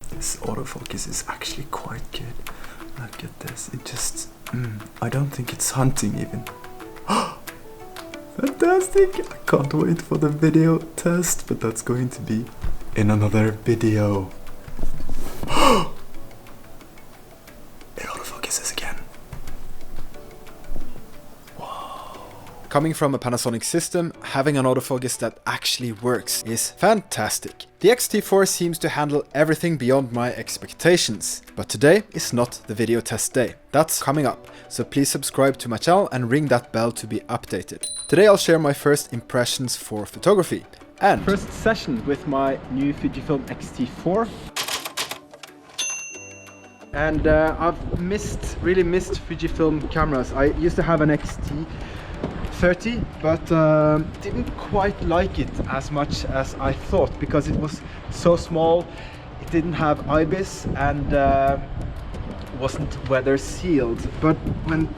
This autofocus is actually quite good. Look at this. It just... I don't think it's hunting even. Fantastic! I can't wait for the video test, but that's going to be in another video. It autofocuses again. Coming from a Panasonic system, having an autofocus that actually works is fantastic. The XT4 seems to handle everything beyond my expectations. But today is not the video test day. That's coming up, so please subscribe to my channel and ring that bell to be updated. Today I'll share my first impressions for photography and first session with my new Fujifilm XT4. And I've really missed Fujifilm cameras. I used to have an XT30, but didn't quite like it as much as I thought because it was so small. It didn't have IBIS and wasn't weather sealed. But when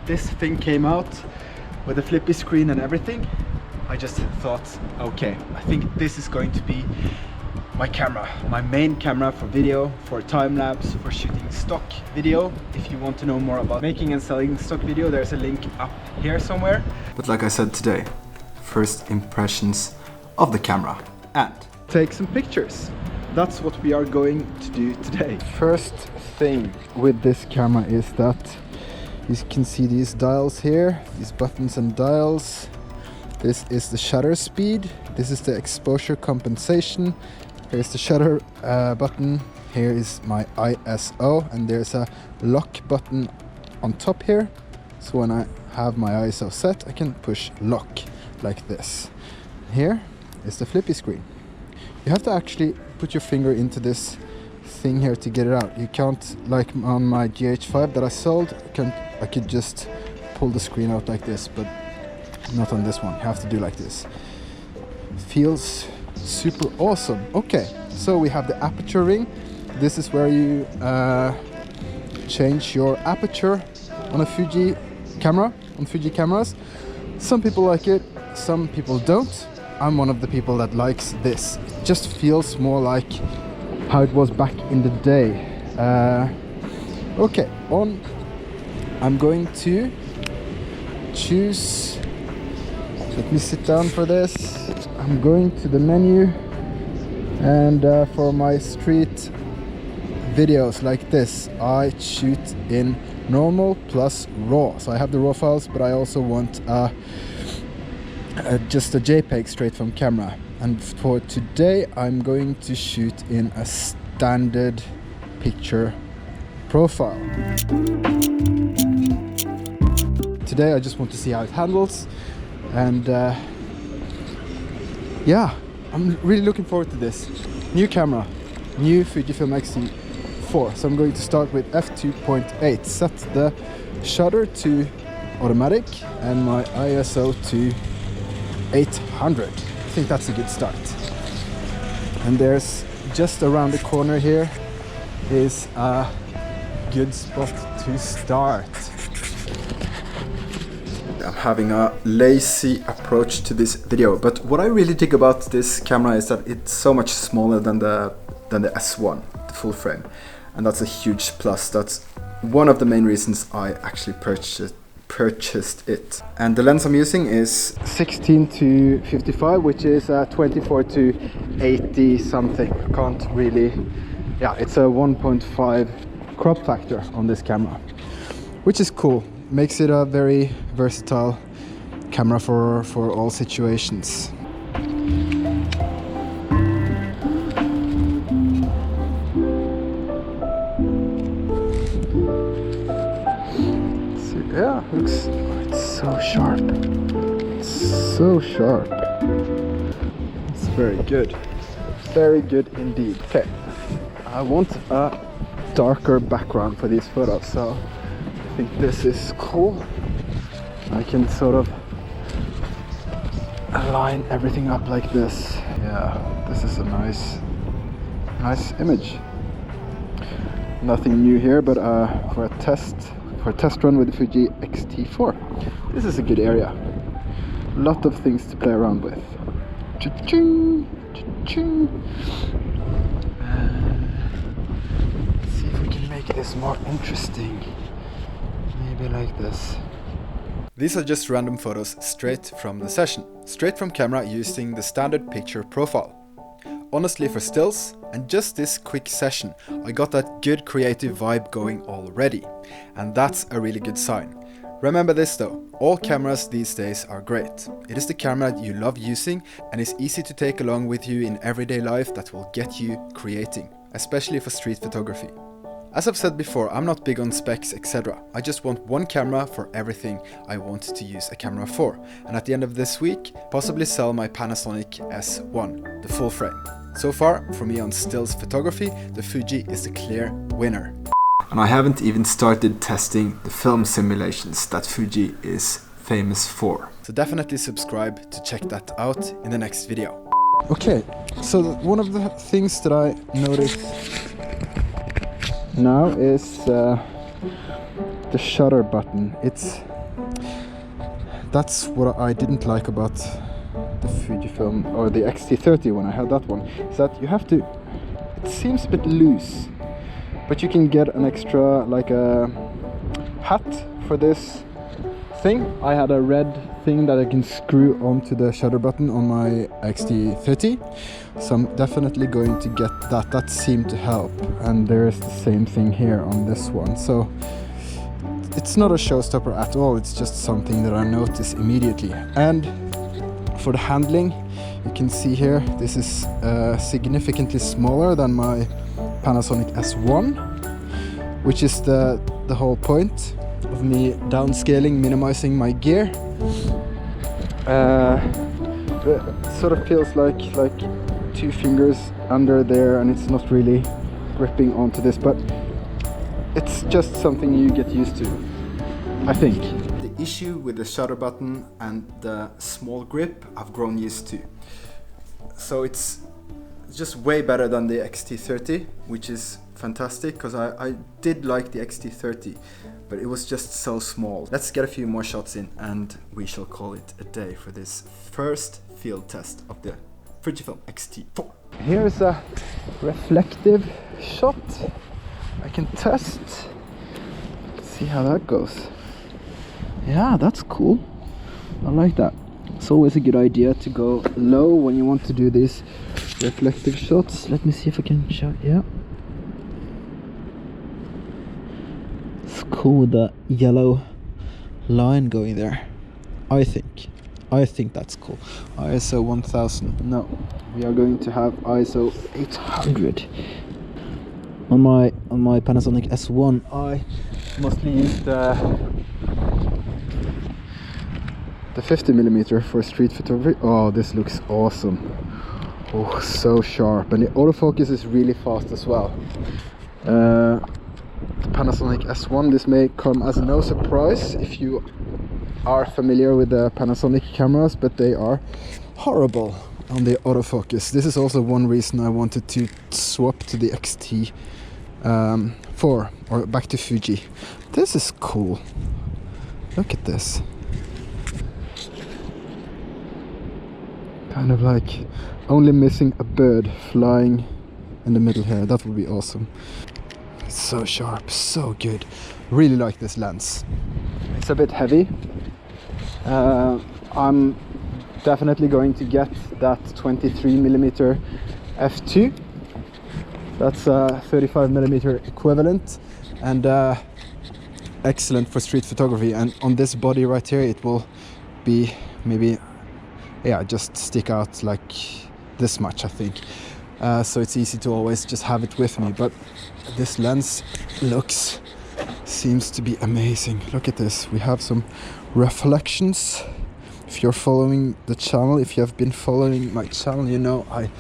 this thing came out with a flippy screen and everything, I just thought, okay, I think this is going to be my camera, my main camera for video, for time-lapse, for shooting stock video. If you want to know more about making and selling stock video, there's a link up here somewhere. But like I said today, first impressions of the camera and take some pictures. That's what we are going to do today. First thing with this camera is that you can see these dials here, these buttons and dials. This is the shutter speed. This is the exposure compensation. Here's the shutter button. Here is my ISO, and there's a lock button on top here. So when I have my ISO set, I can push lock like this. Here is the flippy screen. You have to actually put your finger into this thing here to get it out. You can't, like on my GH5 that I sold, I could just pull the screen out like this, but not on this one. You have to do like this. Feels super awesome. Okay, so we have the aperture ring. This is where you change your aperture on a Fuji camera, on Fuji cameras. Some people like it, some people don't. I'm one of the people that likes this. It just feels more like how it was back in the day. Okay, I'm going to choose, let me sit down for this. I'm going to the menu, and for my street videos like this, I shoot in normal plus raw. So I have the raw files, but I also want just a JPEG straight from camera. And for today, I'm going to shoot in a standard picture profile. Today I just want to see how it handles, and yeah, I'm really looking forward to this. New camera, new Fujifilm XT4. So I'm going to start with f2.8, set the shutter to automatic and my ISO to 800. I think that's a good start. And there's just around the corner here is a good spot to start. I'm having a lazy approach to this video, but what I really dig about this camera is that it's so much smaller than the S1, the full frame, and that's a huge plus. That's one of the main reasons I actually purchased it. And the lens I'm using is 16 to 55, which is 24 to 80 something. Can't really, yeah, it's a 1.5 crop factor on this camera, which is cool. Makes it a very versatile camera for all situations. So, yeah, it's so sharp. It's so sharp. It's very good. Very good indeed. Okay, I want a darker background for these photos, so I think this is cool. I can sort of align everything up like this. Yeah, this is a nice image. Nothing new here, but for a test run with the Fuji XT4, this is a good area. A lot of things to play around with. Cha-ching, cha-ching. this more interesting. Maybe like this. These are just random photos straight from the session, straight from camera using the standard picture profile. Honestly, for stills and just this quick session, I got that good creative vibe going already, and that's a really good sign. Remember this though, all cameras these days are great. It is the camera you love using and is easy to take along with you in everyday life that will get you creating, especially for street photography. As I've said before, I'm not big on specs, etc. I just want one camera for everything I want to use a camera for. And at the end of this week, possibly sell my Panasonic S1, the full frame. So far, for me on stills photography, the Fuji is the clear winner. And I haven't even started testing the film simulations that Fuji is famous for. So definitely subscribe to check that out in the next video. Okay, so one of the things that I noticed now is the shutter button. That's what I didn't like about the Fujifilm or the XT30 when I had that one, is that you have to, it seems a bit loose, but you can get an extra, like a hat for this thing. I had a red thing that I can screw onto the shutter button on my XT30, so I'm definitely going to get that. That seemed to help, and there is the same thing here on this one, so it's not a showstopper at all. It's just something that I notice immediately. And for the handling, you can see here, this is significantly smaller than my Panasonic S1, which is the whole point of me downscaling, minimizing my gear. It sort of feels like 2 fingers under there, and it's not really gripping onto this, but it's just something you get used to, I think. The issue with the shutter button and the small grip I've grown used to. So it's just way better than the XT30, which is fantastic, because I did like the XT30, but it was just so small. Let's get a few more shots in and we shall call it a day for this first field test of the Fujifilm XT4. Here's a reflective shot I can test. Let's see how that goes. Yeah, that's cool. I like that. It's always a good idea to go low when you want to do these reflective shots. Let me see if I can show. Yeah, it's cool with the yellow line going there. I think that's cool. ISO 1000. No, we are going to have ISO 800. On my Panasonic S1, I mostly use the 50mm for street photography. Oh, this looks awesome. Oh, so sharp, and the autofocus is really fast as well. The Panasonic S1, this may come as no surprise if you are familiar with the Panasonic cameras, but they are horrible on the autofocus. This is also one reason I wanted to swap to the XT4 or back to Fuji. This is cool. Look at this. Kind of like only missing a bird flying in the middle here. That would be awesome. It's so sharp, so good. Really like this lens. It's a bit heavy. I'm definitely going to get that 23mm f2. That's a 35mm equivalent, and excellent for street photography. And on this body right here, it will be maybe, yeah, just stick out like this much, I think. So it's easy to always just have it with me. But this lens seems to be amazing. Look at this. We have some reflections. If you're following the channel, if you have been following my channel, you know I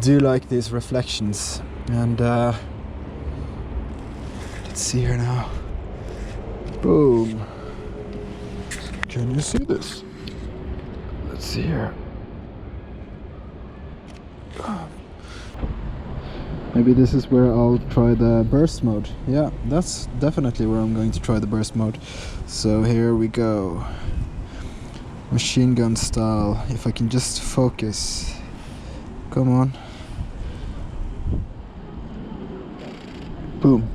do like these reflections. And let's see here now. Boom. Can you see this? Let's see here. Maybe this is where I'll try the burst mode. Yeah, that's definitely where I'm going to try the burst mode. So here we go. Machine gun style. If I can just focus. Come on. Boom.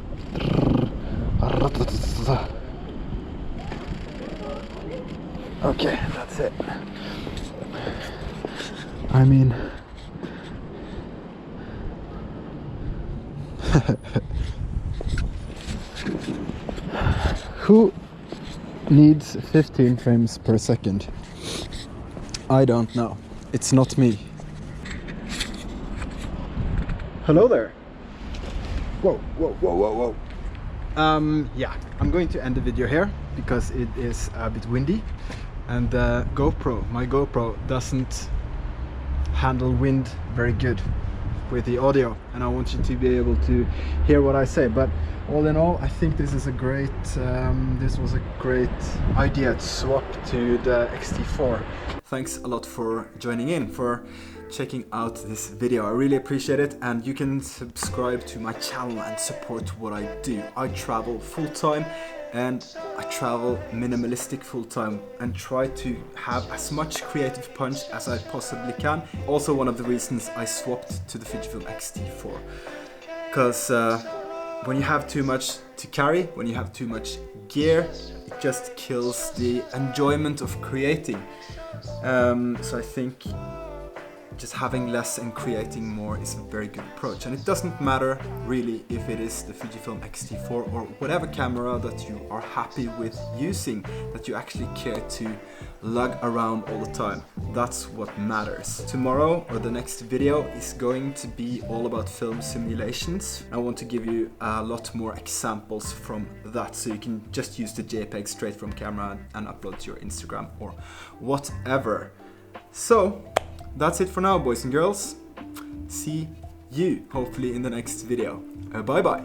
above. Okay, that's it. I mean, who needs 15 frames per second? I don't know. It's not me. Hello there. Whoa, whoa, whoa, whoa, whoa. Yeah, I'm going to end the video here because it is a bit windy, and my GoPro doesn't handle wind very good with the audio, and I want you to be able to hear what I say. But all in all, I think this was a great idea to swap to the XT4. Thanks a lot for joining in, for checking out this video. I really appreciate it, and you can subscribe to my channel and support what I do. I travel full-time, and I travel minimalistic full-time and try to have as much creative punch as I possibly can. Also one of the reasons I swapped to the Fujifilm XT4, because when you have too much to carry, when you have too much gear, it just kills the enjoyment of creating. So I think just having less and creating more is a very good approach, and it doesn't matter really if it is the Fujifilm XT4 or whatever camera that you are happy with using, that you actually care to lug around all the time. That's what matters. Tomorrow, or the next video, is going to be all about film simulations. I want to give you a lot more examples from that, so you can just use the JPEG straight from camera and upload to your Instagram or whatever. So that's it for now, boys and girls. See you hopefully in the next video. Bye bye.